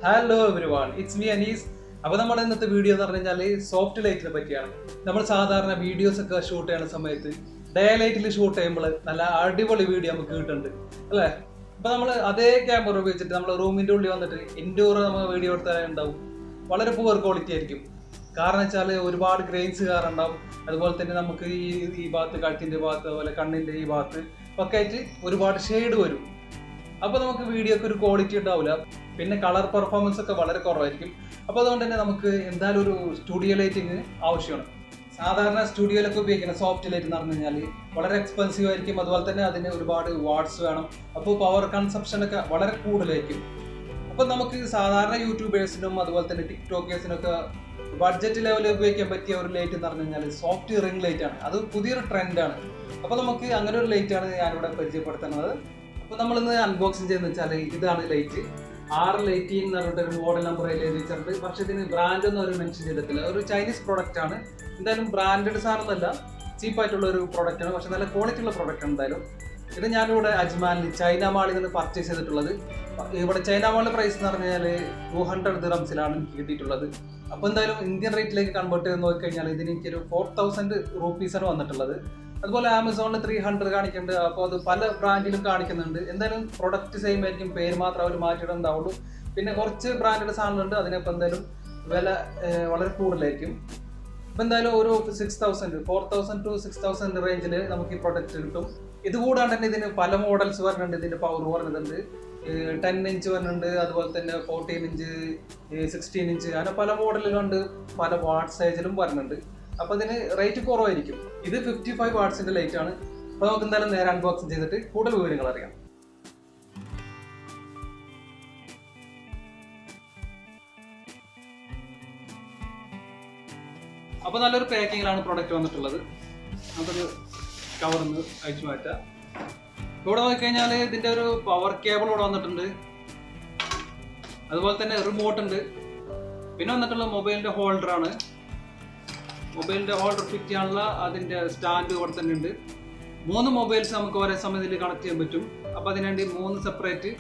Hello everyone, it's me Anees. അപ്പോൾ നമ്മുടെ ഇന്നത്തെ വീഡിയോ എന്ന് പറഞ്ഞു കഴിഞ്ഞാൽ സോഫ്റ്റ് ലൈറ്റിനെ പറ്റിയാണ്. നമ്മൾ സാധാരണ വീഡിയോസ് ഒക്കെ ഷൂട്ട് ചെയ്യുന്ന സമയത്ത് ഡേ ലൈറ്റിൽ ഷൂട്ട് ചെയ്യുമ്പോൾ നല്ല അടിപൊളി വീഡിയോ നമുക്ക് കിട്ടുന്നുണ്ട് അല്ലേ. അപ്പോൾ നമ്മൾ അതേ ക്യാമറ ഉപയോഗിച്ചിട്ട് നമ്മൾ റൂമിൻ്റെ ഉള്ളിൽ വന്നിട്ട് ഇൻഡോർ നമ്മൾ വീഡിയോ എടുത്താൽ ഉണ്ടാവും വളരെ പുവർ ക്വാളിറ്റി ആയിരിക്കും. കാരണം വെച്ചാൽ ഒരുപാട് ഗ്രെയിൻസ് കാറുണ്ടാവും. അതുപോലെ തന്നെ നമുക്ക് ഈ ഭാഗത്ത് കഴുത്തിൻ്റെ ഭാഗത്ത്, അതുപോലെ കണ്ണിൻ്റെ ഈ ഭാഗത്ത് ഒക്കെ ആയിട്ട് ഒരുപാട് ഷെയ്ഡ് വരും. അപ്പോൾ നമുക്ക് വീഡിയോക്ക് ഒരു ക്വാളിറ്റി ഉണ്ടാവില്ല. പിന്നെ കളർ പെർഫോമൻസ് ഒക്കെ വളരെ കുറവായിരിക്കും. അപ്പോൾ അതുകൊണ്ട് തന്നെ നമുക്ക് എന്തായാലും ഒരു സ്റ്റുഡിയോ ലൈറ്റിങ് ആവശ്യമാണ്. സാധാരണ സ്റ്റുഡിയോയിലൊക്കെ ഉപയോഗിക്കുന്ന സോഫ്റ്റ് ലൈറ്റ് എന്ന് പറഞ്ഞു കഴിഞ്ഞാൽ വളരെ എക്സ്പെൻസീവ് ആയിരിക്കും. അതുപോലെ തന്നെ അതിന് ഒരുപാട് വാട്ട്സ് വേണം. അപ്പോൾ പവർ കൺസപ്ഷൻ ഒക്കെ വളരെ കൂടുതലായിരിക്കും. അപ്പോൾ നമുക്ക് സാധാരണ യൂട്യൂബേഴ്സിനും അതുപോലെ തന്നെ ടിക്ടോക്കേഴ്സിനൊക്കെ ബഡ്ജറ്റ് ലെവലിൽ ഉപയോഗിക്കാൻ പറ്റിയ ഒരു ലൈറ്റ് എന്ന് പറഞ്ഞു കഴിഞ്ഞാൽ സോഫ്റ്റ് റിംഗ് ലൈറ്റ് ആണ്. അത് പുതിയൊരു ട്രെൻഡാണ്. അപ്പോൾ നമുക്ക് അങ്ങനെ ഒരു ലൈറ്റാണ് ഞാനിവിടെ പരിചയപ്പെടുത്തുന്നത്. അപ്പോൾ നമ്മളിന്ന് അൺബോക്സിങ് ചെയ്യുന്നത് വെച്ചാൽ ഇതാണ് ലൈറ്റ്. RL18 എന്ന് പറഞ്ഞിട്ടൊരു മോഡൽ നമ്പർ അതിൽ എഴുതിയിട്ടുണ്ട്. പക്ഷേ ഇതിന് ബ്രാൻഡ് ഒന്നും അവർ മെൻഷൻ ചെയ്തിട്ടില്ല. ഒരു ചൈനീസ് പ്രൊഡക്റ്റ് ആണ്. എന്തായാലും ബ്രാൻഡഡ് സാധനമൊന്നുമല്ല, ചീപ്പായിട്ടുള്ള ഒരു പ്രൊഡക്റ്റ് ആണ്. പക്ഷെ നല്ല ക്വാളിറ്റി ഉള്ള പ്രൊഡക്റ്റ് ആണ്. എന്തായാലും ഇത് ഞാനിവിടെ അജ്മാനിൽ ചൈന മാളിൽ നിന്ന് പർച്ചേസ് ചെയ്തിട്ടുള്ളത്. ഇവിടെ ചൈന മാളിൻ്റെ പ്രൈസ് എന്ന് പറഞ്ഞാൽ 200 ദിറംസിലാണ് എനിക്ക് കിട്ടിയിട്ടുള്ളത്. അപ്പോൾ എന്തായാലും ഇന്ത്യൻ റേറ്റിലേക്ക് കൺവേർട്ട് ചെയ്ത് നോക്കിക്കഴിഞ്ഞാൽ ഇതിന് എനിക്കൊരു 4000 റുപ്പീസാണ് വന്നിട്ടുള്ളത്. അതുപോലെ ആമസോണിൽ 300 കാണിക്കുന്നുണ്ട്. അപ്പോൾ അത് പല ബ്രാൻഡിലും കാണിക്കുന്നുണ്ട്. എന്തായാലും പ്രൊഡക്റ്റ് സെയിം ആയിരിക്കും, പേര് മാത്രം അവർ മാറ്റിയിട്ടുണ്ടാവുള്ളൂ. പിന്നെ കുറച്ച് ബ്രാൻഡഡ് സാധനങ്ങളുണ്ട്, അതിനിപ്പോൾ എന്തായാലും വില വളരെ കൂടുതലായിരിക്കും. അപ്പോൾ എന്തായാലും ഒരു 4000 to 6000 റേഞ്ചിൽ നമുക്ക് ഈ പ്രൊഡക്റ്റ് കിട്ടും. ഇതുകൂടാണ്ട് തന്നെ ഇതിന് പല മോഡൽസ് വരുന്നുണ്ട്. ഇതിൻ്റെ പവർ വരുന്നുണ്ട് 10 ഇഞ്ച് വരുന്നുണ്ട്, അതുപോലെ തന്നെ 14 ഇഞ്ച്, 16 ഇഞ്ച്, അങ്ങനെ പല മോഡലുകളുണ്ട്. പല വാട്ട് സൈസിലും വരുന്നുണ്ട്. അപ്പോൾ ഇതിന് റേറ്റ് കുറവായിരിക്കും. ഇത് 55 വാട്ട്സിൻ്റെ ലൈറ്റ് ആണ്. അപ്പോൾ നമുക്ക് എന്തായാലും നേരെ അൺബോക്സിങ് ചെയ്തിട്ട് കൂടുതൽ വിവരങ്ങൾ അറിയാം. അപ്പോൾ നല്ലൊരു പാക്കിങ്ങിലാണ് പ്രൊഡക്റ്റ് വന്നിട്ടുള്ളത്. നമുക്കൊരു കവറിന്ന് അഴിച്ചു മാറ്റാം. ഇവിടെ നോക്കിക്കഴിഞ്ഞാൽ ഇതിൻ്റെ ഒരു പവർ കേബിൾ ഇവിടെ വന്നിട്ടുണ്ട്. അതുപോലെ തന്നെ റിമോട്ട് ഉണ്ട്. പിന്നെ വന്നിട്ടുള്ള മൊബൈലിൻ്റെ ഹോൾഡറാണ്. മൊബൈലിൻ്റെ ഹോൾഡർ ഫിറ്റ് ചെയ്യാനുള്ള അതിൻ്റെ സ്റ്റാൻഡ് ഇവിടെ തന്നെ ഉണ്ട്. 3 മൊബൈൽസ് നമുക്ക് ഒരേ സമയത്തിൽ കണക്ട് ചെയ്യാൻ പറ്റും. അപ്പോൾ അതിനുവേണ്ടി 3 സെപ്പറേറ്റ്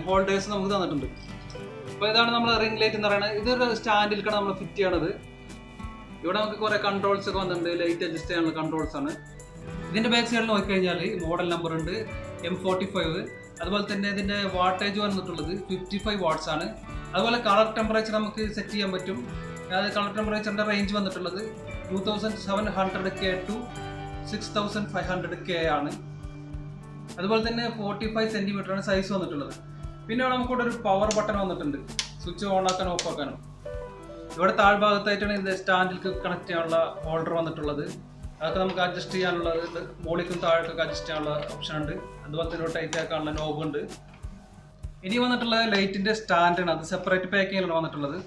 ഹോൾഡേഴ്സ് നമുക്ക് തന്നിട്ടുണ്ട്. അപ്പോൾ ഇതാണ് നമ്മൾ റിംഗ് ലൈറ്റ് എന്ന് പറയുന്നത്. ഇതൊരു സ്റ്റാൻഡിലേക്കാണ് നമ്മൾ ഫിറ്റ് ചെയ്യണത്. ഇവിടെ നമുക്ക് കുറേ കൺട്രോൾസ് ഒക്കെ വന്നിട്ടുണ്ട്. ലൈറ്റ് അഡ്ജസ്റ്റ് ചെയ്യാനുള്ള കൺട്രോൾസ് ആണ്. ഇതിൻ്റെ ബാക്ക് സൈഡിൽ നോക്കിക്കഴിഞ്ഞാൽ മോഡൽ നമ്പർ ഉണ്ട് M45. അതുപോലെ തന്നെ ഇതിൻ്റെ വാട്ടേജ് വന്നിട്ടുള്ളത് 55 വാട്ട്സ് ആണ്. അതുപോലെ കളർ ടെമ്പറേച്ചർ നമുക്ക് സെറ്റ് ചെയ്യാൻ പറ്റും. അതായത് കളർ ടെമ്പറേച്ചറിൻ്റെ റേഞ്ച് വന്നിട്ടുള്ളത് 2700K to 6500K ആണ്. അതുപോലെ തന്നെ 45 സെൻറ്റിമീറ്ററാണ് സൈസ് വന്നിട്ടുള്ളത്. പിന്നെ നമുക്കിവിടെ ഒരു പവർ ബട്ടൺ വന്നിട്ടുണ്ട്, സ്വിച്ച് ഓൺ ആക്കാനും ഓഫ് ആക്കാനും. ഇവിടെ താഴ്ഭാഗത്തായിട്ടാണ് ഇതിൻ്റെ സ്റ്റാൻഡിലേക്ക് കണക്ട് ചെയ്യാനുള്ള ഹോൾഡർ വന്നിട്ടുള്ളത്. അതൊക്കെ നമുക്ക് അഡ്ജസ്റ്റ് ചെയ്യാനുള്ളത്, മുകളിലേക്കും താഴേക്കൊക്കെ അഡ്ജസ്റ്റ് ചെയ്യാനുള്ള ഓപ്ഷൻ ഉണ്ട്. അതുപോലെ തന്നെ ടൈറ്റ് ആക്കാനുള്ള നോബ് ഉണ്ട്. ഇനി വന്നിട്ടുള്ള ലൈറ്റിൻ്റെ സ്റ്റാൻഡാണ്. അത് സെപ്പറേറ്റ് പാക്കിങ്ങിലാണ് വന്നിട്ടുള്ളത്.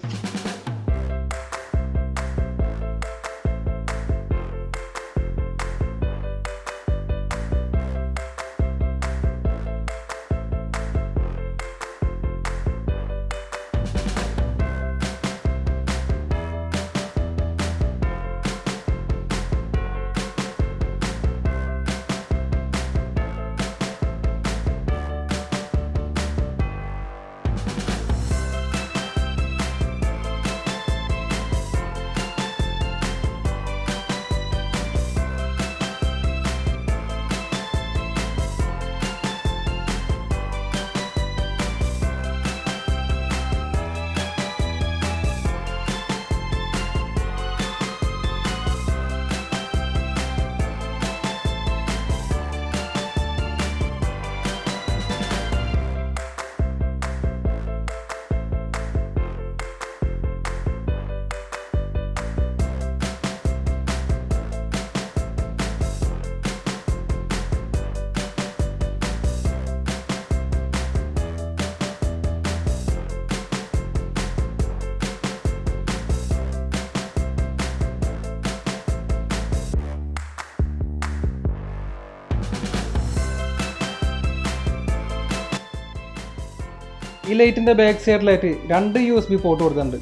ഈ ലൈറ്റിൻ്റെ ബാക്ക് സൈഡിലായിട്ട് 2 USB പോർട്ട് കൊടുത്തിട്ടുണ്ട്.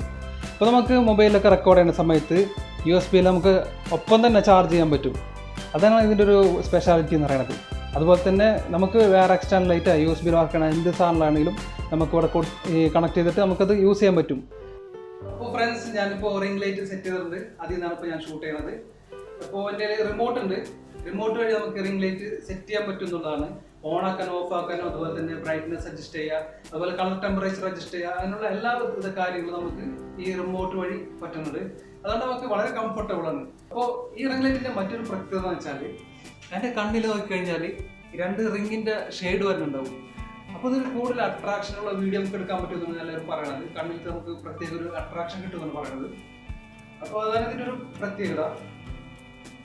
അപ്പോൾ നമുക്ക് മൊബൈലിലൊക്കെ റെക്കോർഡ് ചെയ്യുന്ന സമയത്ത് USB നമുക്ക് ഒപ്പം തന്നെ ചാർജ് ചെയ്യാൻ പറ്റും. അതാണ് ഇതിൻ്റെ ഒരു സ്പെഷ്യാലിറ്റി എന്ന് പറയുന്നത്. അതുപോലെ തന്നെ നമുക്ക് വേറെ എക്സ്റ്റേണൽ ലൈറ്റ് USB വർക്കാണ് എന്ത് സാധനമാണെങ്കിലും നമുക്ക് ഇവിടെ കണക്ട് ചെയ്തിട്ട് നമുക്കത് യൂസ് ചെയ്യാൻ പറ്റും. അപ്പോൾ ഫ്രണ്ട്സ്, ഞാനിപ്പോൾ റിംഗ് ലൈറ്റ് സെറ്റ് ചെയ്തിട്ടുണ്ട്. അതിൽ നിന്നാണ് ഇപ്പോൾ ഞാൻ ഷൂട്ട് ചെയ്യുന്നത്. അപ്പോൾ എൻ്റെ റിമോട്ട് ഉണ്ട്. റിമോട്ട് വഴി നമുക്ക് റിംഗ് ലൈറ്റ് സെറ്റ് ചെയ്യാൻ പറ്റുന്നതാണ്. ഓൺ ആക്കാനോ ഓഫ് ആക്കാനോ, അതുപോലെ തന്നെ ബ്രൈറ്റ്നസ് അഡ്ജസ്റ്റ് ചെയ്യുക, അതുപോലെ കളർ ടെമ്പറേച്ചർ അഡ്ജസ്റ്റ് ചെയ്യുക, അതിനുള്ള എല്ലാ വിധ കാര്യങ്ങളും നമുക്ക് ഈ റിമോട്ട് വഴി പറ്റുന്നുണ്ട്. അതുകൊണ്ട് നമുക്ക് വളരെ കംഫർട്ടബിൾ ആണ്. അപ്പോൾ ഈ റിംഗ് ലൈറ്റിൻ്റെ മറ്റൊരു പ്രത്യേകത എന്ന് വെച്ചാൽ എൻ്റെ കണ്ണിൽ നോക്കിക്കഴിഞ്ഞാൽ 2 റിങ്ങിൻ്റെ ഷെയ്ഡ് വരുന്നുണ്ടാവും. അപ്പോൾ ഇതൊരു കൂടുതൽ അട്രാക്ഷനുള്ള വീഡിയോ നമുക്ക് എടുക്കാൻ പറ്റുമെന്നാണ് എല്ലാവരും പറയണത്. കണ്ണിൽ നമുക്ക് പ്രത്യേക ഒരു അട്രാക്ഷൻ കിട്ടുമെന്നാണ് പറയുന്നത്. അപ്പോൾ അതാണ് ഇതിൻ്റെ ഒരു പ്രത്യേകത.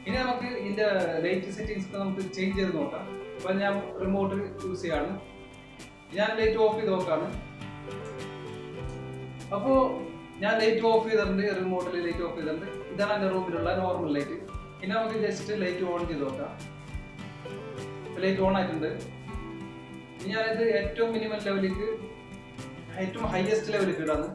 ഇനി നമുക്ക് ഇതിൻ്റെ ലൈറ്റ് സെറ്റിങ്സ് ഒക്കെ നമുക്ക് ചേഞ്ച് ചെയ്ത് നോക്കാം. അപ്പോൾ ഞാൻ റിമോട്ട് യൂസ് ചെയ്യാണ്. ഞാൻ ലൈറ്റ് ഓഫ് ചെയ്ത് നോക്കാണ്. അപ്പോൾ ഞാൻ ലൈറ്റ് ഓഫ് ചെയ്തിട്ടുണ്ട്. റിമോട്ടിൽ ലൈറ്റ് ഓഫ് ചെയ്തിട്ടുണ്ട്. ഇതാണ് എൻ്റെ റൂമിലുള്ള നോർമൽ ലൈറ്റ്. ഇനി നമുക്ക് ജസ്റ്റ് ലൈറ്റ് ഓൺ ചെയ്ത് നോക്കാം. ലൈറ്റ് ഓൺ ആയിട്ടുണ്ട്. ഇനി ഞാനിത് ഏറ്റവും മിനിമം ലെവലിലേക്ക്, ഏറ്റവും ഹയസ്റ്റ് ലെവലിലേക്ക് ഇടാണ്.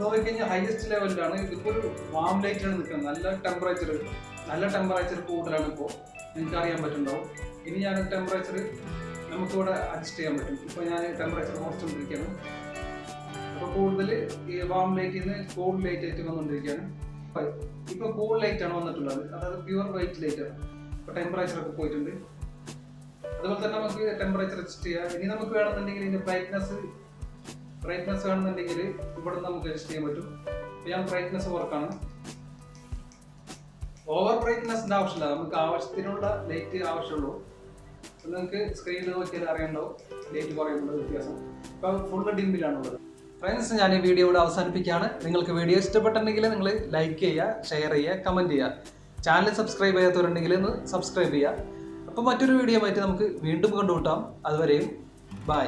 നോക്കിക്കഴിഞ്ഞാൽ ഹയസ്റ്റ് ലെവലിലാണ്. ഇതിപ്പോൾ ഒരു വാം ലൈറ്റാണ് നിൽക്കുന്നത്. നല്ല ടെമ്പറേച്ചർ കൂടുതലാണ് ഇപ്പോൾ, നിങ്ങൾക്ക് അറിയാൻ പറ്റുന്നുണ്ടാവും. ഇനി ഞാൻ ടെമ്പറേച്ചർ നമുക്കിവിടെ അഡ്ജസ്റ്റ് ചെയ്യാൻ പറ്റും. ഇപ്പോൾ ഞാൻ ടെമ്പറേച്ചർ കുറച്ചുകൊണ്ടിരിക്കുകയാണ്. അപ്പോൾ കൂടുതൽ ഈ വാം ലൈറ്റിൽ നിന്ന് കൂൾ ലൈറ്റ് ആയിട്ട് വന്നുകൊണ്ടിരിക്കുകയാണ്. ഇപ്പോൾ കൂൾ ലൈറ്റാണ് വന്നിട്ടുള്ളത്, അതായത് പ്യുവർ വൈറ്റ് ലൈറ്റാണ്. ഇപ്പോൾ ടെമ്പറേച്ചർ ഒക്കെ പോയിട്ടുണ്ട്. അതുപോലെ തന്നെ നമുക്ക് ടെമ്പറേച്ചർ അഡ്ജസ്റ്റ് ചെയ്യാം. ഇനി നമുക്ക് വേണമെന്നുണ്ടെങ്കിൽ ഇതിൻ്റെ ബ്രൈറ്റ്നസ് വേണമെന്നുണ്ടെങ്കിൽ ഇവിടെ നമുക്ക് അഡ്ജസ്റ്റ് ചെയ്യാൻ പറ്റും. ഇപ്പോൾ ഞാൻ ബ്രൈറ്റ്നസ് വർക്കാണ്. ഓവർ ബ്രൈറ്റ്നസിൻ്റെ ആവശ്യമില്ല, നമുക്ക് ആവശ്യത്തിനുള്ള ലൈറ്റ് ആവശ്യമുള്ളൂ. അപ്പോൾ നിങ്ങൾക്ക് സ്ക്രീനിൽ നോക്കിയാൽ അറിയണ്ടാവും ലൈറ്റ് കുറയുന്നുള്ള വ്യത്യാസം. ഇപ്പോൾ ഫുള്ള് ഡിമ്മിലാണുള്ളത്. ഫ്രണ്ട്സ്, ഞാൻ ഈ വീഡിയോ ഇവിടെ അവസാനിപ്പിക്കുകയാണ്. നിങ്ങൾക്ക് വീഡിയോ ഇഷ്ടപ്പെട്ടിട്ടുണ്ടെങ്കിൽ നിങ്ങൾ ലൈക്ക് ചെയ്യുക, ഷെയർ ചെയ്യുക, കമൻറ്റ് ചെയ്യുക. ചാനൽ സബ്സ്ക്രൈബ് ചെയ്യാത്തവരുണ്ടെങ്കിൽ ഒന്ന് സബ്സ്ക്രൈബ് ചെയ്യുക. അപ്പോൾ മറ്റൊരു വീഡിയോ ആയിട്ട് നമുക്ക് വീണ്ടും കണ്ടുമുട്ടാം. അതുവരെയും ബൈ.